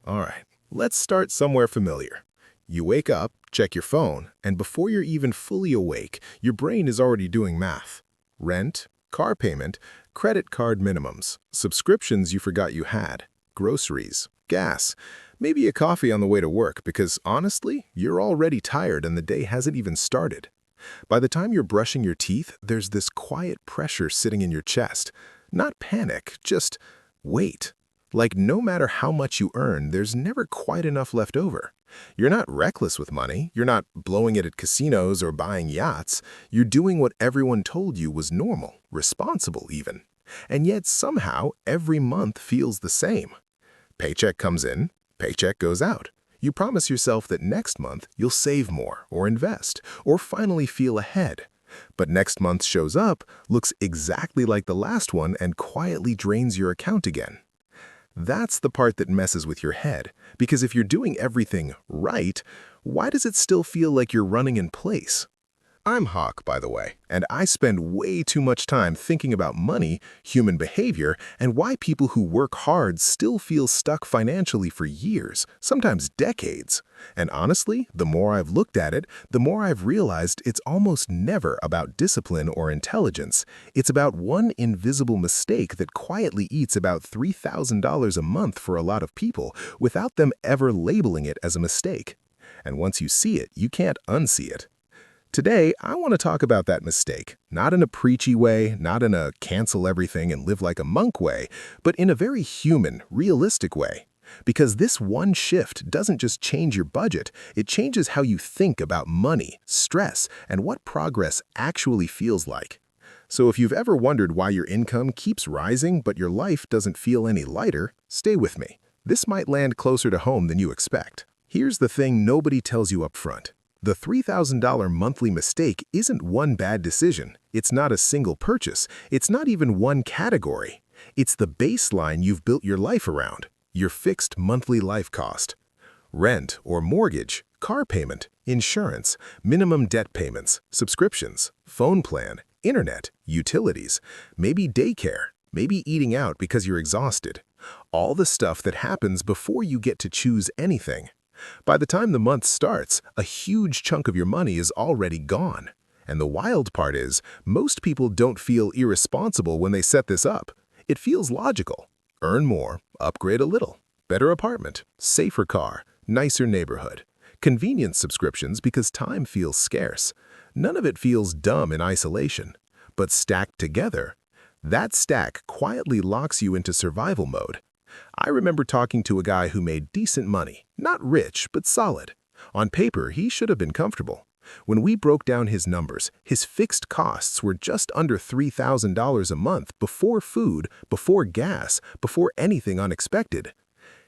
All right, let's start somewhere familiar. You wake up, check your phone, and before you're even fully awake, your brain is already doing math. Rent, car payment, credit card minimums, subscriptions you forgot you had, groceries, gas, maybe a coffee on the way to work because honestly, you're already tired and the day hasn't even started. By the time you're brushing your teeth, there's this quiet pressure sitting in your chest. Not panic, just wait. Like no matter how much you earn, there's never quite enough left over. You're not reckless with money, you're not blowing it at casinos or buying yachts, you're doing what everyone told you was normal, responsible even. And yet somehow every month feels the same. Paycheck comes in, paycheck goes out. You promise yourself that next month you'll save more or invest or finally feel ahead. But next month shows up, looks exactly like the last one and quietly drains your account again. That's the part that messes with your head, because if you're doing everything right, why does it still feel like you're running in place? I'm Hawk, by the way, and I spend way too much time thinking about money, human behavior, and why people who work hard still feel stuck financially for years, sometimes decades. And honestly, the more I've looked at it, the more I've realized it's almost never about discipline or intelligence. It's about one invisible mistake that quietly eats about $3,000 a month for a lot of people without them ever labeling it as a mistake. And once you see it, you can't unsee it. Today, I want to talk about that mistake, not in a preachy way, not in a cancel everything and live like a monk way, but in a very human, realistic way. Because this one shift doesn't just change your budget, it changes how you think about money, stress, and what progress actually feels like. So if you've ever wondered why your income keeps rising but your life doesn't feel any lighter, stay with me. This might land closer to home than you expect. Here's the thing nobody tells you up front. The $3,000 monthly mistake isn't one bad decision. It's not a single purchase. It's not even one category. It's the baseline you've built your life around, your fixed monthly life cost. Rent or mortgage, car payment, insurance, minimum debt payments, subscriptions, phone plan, internet, utilities, maybe daycare, maybe eating out because you're exhausted. All the stuff that happens before you get to choose anything. By the time the month starts, a huge chunk of your money is already gone. And the wild part is, most people don't feel irresponsible when they set this up. It feels logical. Earn more, upgrade a little. Better apartment, safer car, nicer neighborhood. Convenience subscriptions because time feels scarce. None of it feels dumb in isolation. But stacked together, that stack quietly locks you into survival mode. I remember talking to a guy who made decent money, not rich, but solid. On paper, he should have been comfortable. When we broke down his numbers, his fixed costs were just under $3,000 a month before food, before gas, before anything unexpected.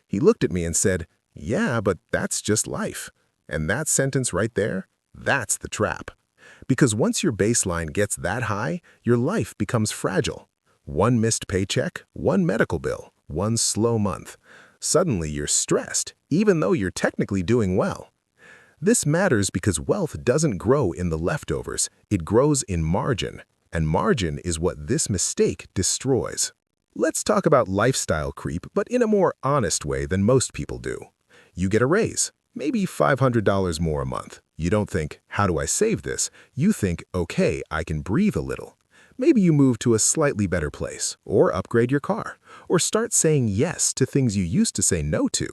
He looked at me and said, "Yeah, but that's just life." And that sentence right there, that's the trap. Because once your baseline gets that high, your life becomes fragile. One missed paycheck, one medical bill, one slow month. Suddenly you're stressed, even though you're technically doing well. This matters because wealth doesn't grow in the leftovers, it grows in margin, and margin is what this mistake destroys. Let's talk about lifestyle creep, but in a more honest way than most people do. You get a raise, maybe $500 more a month. You don't think, how do I save this? You think, okay, I can breathe a little. Maybe you move to a slightly better place, or upgrade your car, or start saying yes to things you used to say no to.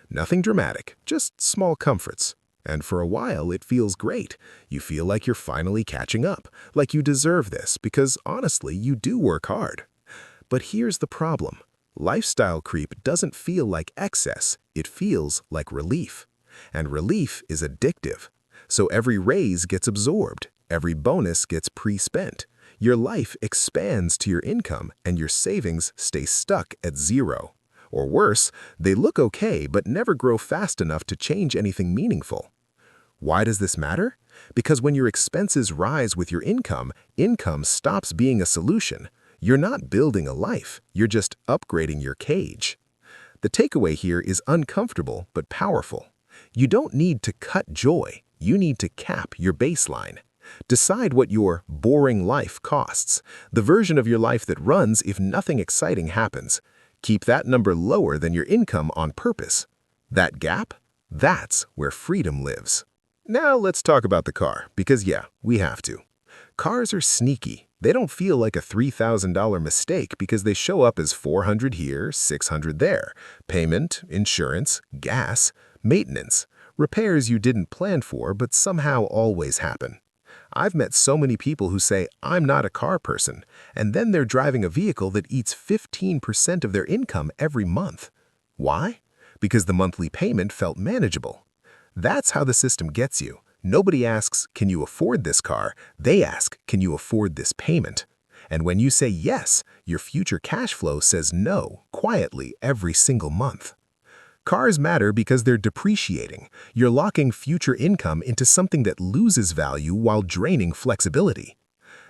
Nothing dramatic, just small comforts. And for a while, it feels great. You feel like you're finally catching up, like you deserve this, because honestly, you do work hard. But here's the problem. Lifestyle creep doesn't feel like excess, it feels like relief. And relief is addictive. So every raise gets absorbed, every bonus gets pre-spent. Your life expands to your income and your savings stay stuck at zero. Or worse, they look okay but never grow fast enough to change anything meaningful. Why does this matter? Because when your expenses rise with your income, income stops being a solution. You're not building a life, you're just upgrading your cage. The takeaway here is uncomfortable but powerful. You don't need to cut joy, you need to cap your baseline. Decide what your boring life costs, the version of your life that runs if nothing exciting happens. Keep that number lower than your income on purpose. That gap? That's where freedom lives. Now let's talk about the car, because yeah, we have to. Cars are sneaky. They don't feel like a $3,000 mistake because they show up as 400 here, 600 there. Payment, insurance, gas, maintenance, repairs you didn't plan for but somehow always happen. I've met so many people who say, I'm not a car person, and then they're driving a vehicle that eats 15% of their income every month. Why? Because the monthly payment felt manageable. That's how the system gets you. Nobody asks, can you afford this car? They ask, can you afford this payment? And when you say yes, your future cash flow says no, quietly every single month. Cars matter because they're depreciating. You're locking future income into something that loses value while draining flexibility.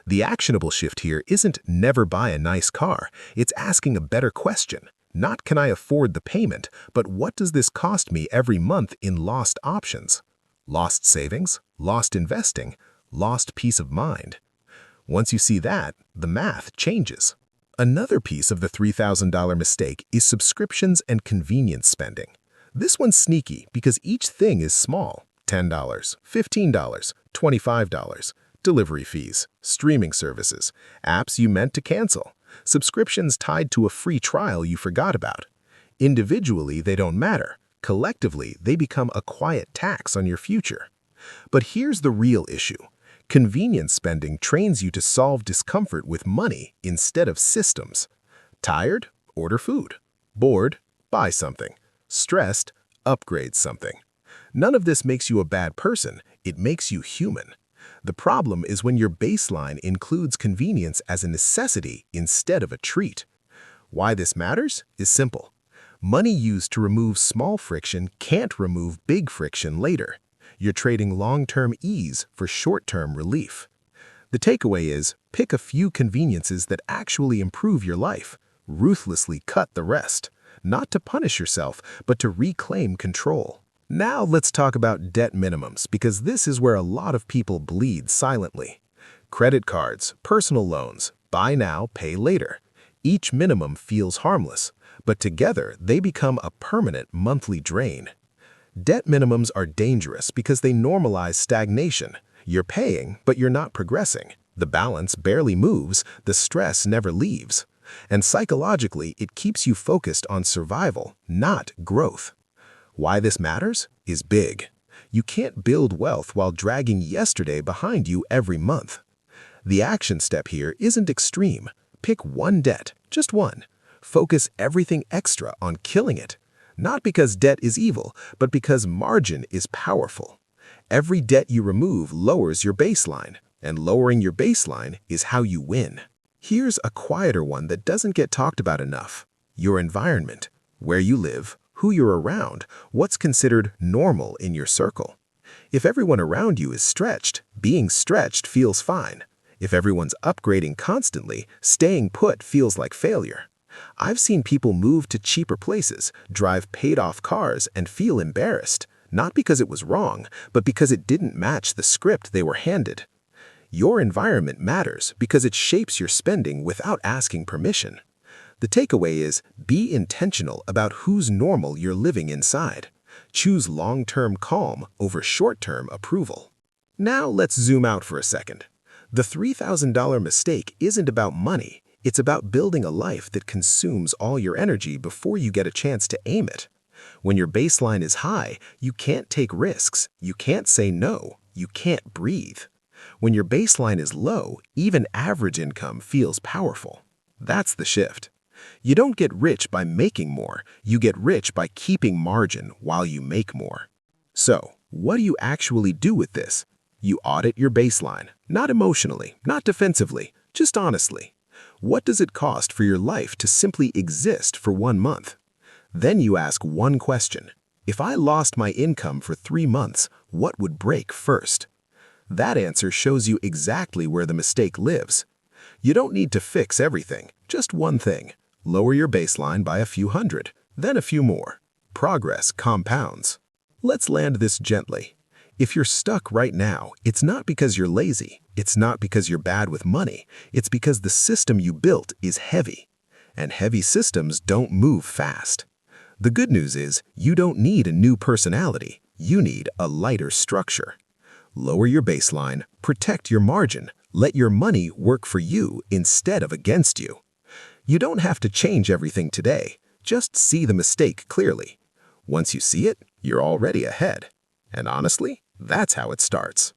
The actionable shift here isn't never buy a nice car. It's asking a better question. Not can I afford the payment, but what does this cost me every month in lost options? Lost savings, lost investing, lost peace of mind. Once you see that, the math changes. Another piece of the $3,000 mistake is subscriptions and convenience spending. This one's sneaky because each thing is small. $10, $15, $25. Delivery fees, streaming services, apps you meant to cancel, subscriptions tied to a free trial you forgot about. Individually, they don't matter. Collectively, they become a quiet tax on your future. But here's the real issue. Convenience spending trains you to solve discomfort with money instead of systems. Tired? Order food. Bored? Buy something. Stressed? Upgrade something. None of this makes you a bad person. It makes you human. The problem is when your baseline includes convenience as a necessity instead of a treat. Why this matters is simple. Money used to remove small friction can't remove big friction later. You're trading long-term ease for short-term relief. The takeaway is, pick a few conveniences that actually improve your life. Ruthlessly cut the rest. Not to punish yourself, but to reclaim control. Now let's talk about debt minimums, because this is where a lot of people bleed silently. Credit cards, personal loans, buy now, pay later. Each minimum feels harmless, but together they become a permanent monthly drain. Debt minimums are dangerous because they normalize stagnation. You're paying, but you're not progressing. The balance barely moves, the stress never leaves. And psychologically, it keeps you focused on survival, not growth. Why this matters is big. You can't build wealth while dragging yesterday behind you every month. The action step here isn't extreme. Pick one debt, just one. Focus everything extra on killing it. Not because debt is evil, but because margin is powerful. Every debt you remove lowers your baseline, and lowering your baseline is how you win. Here's a quieter one that doesn't get talked about enough. Your environment, where you live, who you're around, what's considered normal in your circle. If everyone around you is stretched, being stretched feels fine. If everyone's upgrading constantly, staying put feels like failure. I've seen people move to cheaper places, drive paid-off cars, and feel embarrassed, not because it was wrong, but because it didn't match the script they were handed. Your environment matters because it shapes your spending without asking permission. The takeaway is, be intentional about whose normal you're living inside. Choose long-term calm over short-term approval. Now let's zoom out for a second. The $3,000 mistake isn't about money. It's about building a life that consumes all your energy before you get a chance to aim it. When your baseline is high, you can't take risks, you can't say no, you can't breathe. When your baseline is low, even average income feels powerful. That's the shift. You don't get rich by making more, you get rich by keeping margin while you make more. So, what do you actually do with this? You audit your baseline, not emotionally, not defensively, just honestly. What does it cost for your life to simply exist for 1 month? Then you ask one question. If I lost my income for 3 months, what would break first? That answer shows you exactly where the mistake lives. You don't need to fix everything, just one thing. Lower your baseline by a few hundred, then a few more. Progress compounds. Let's land this gently. If you're stuck right now, it's not because you're lazy. It's not because you're bad with money. It's because the system you built is heavy. And heavy systems don't move fast. The good news is you don't need a new personality. You need a lighter structure. Lower your baseline, protect your margin, let your money work for you instead of against you. You don't have to change everything today. Just see the mistake clearly. Once you see it, you're already ahead. And honestly, that's how it starts.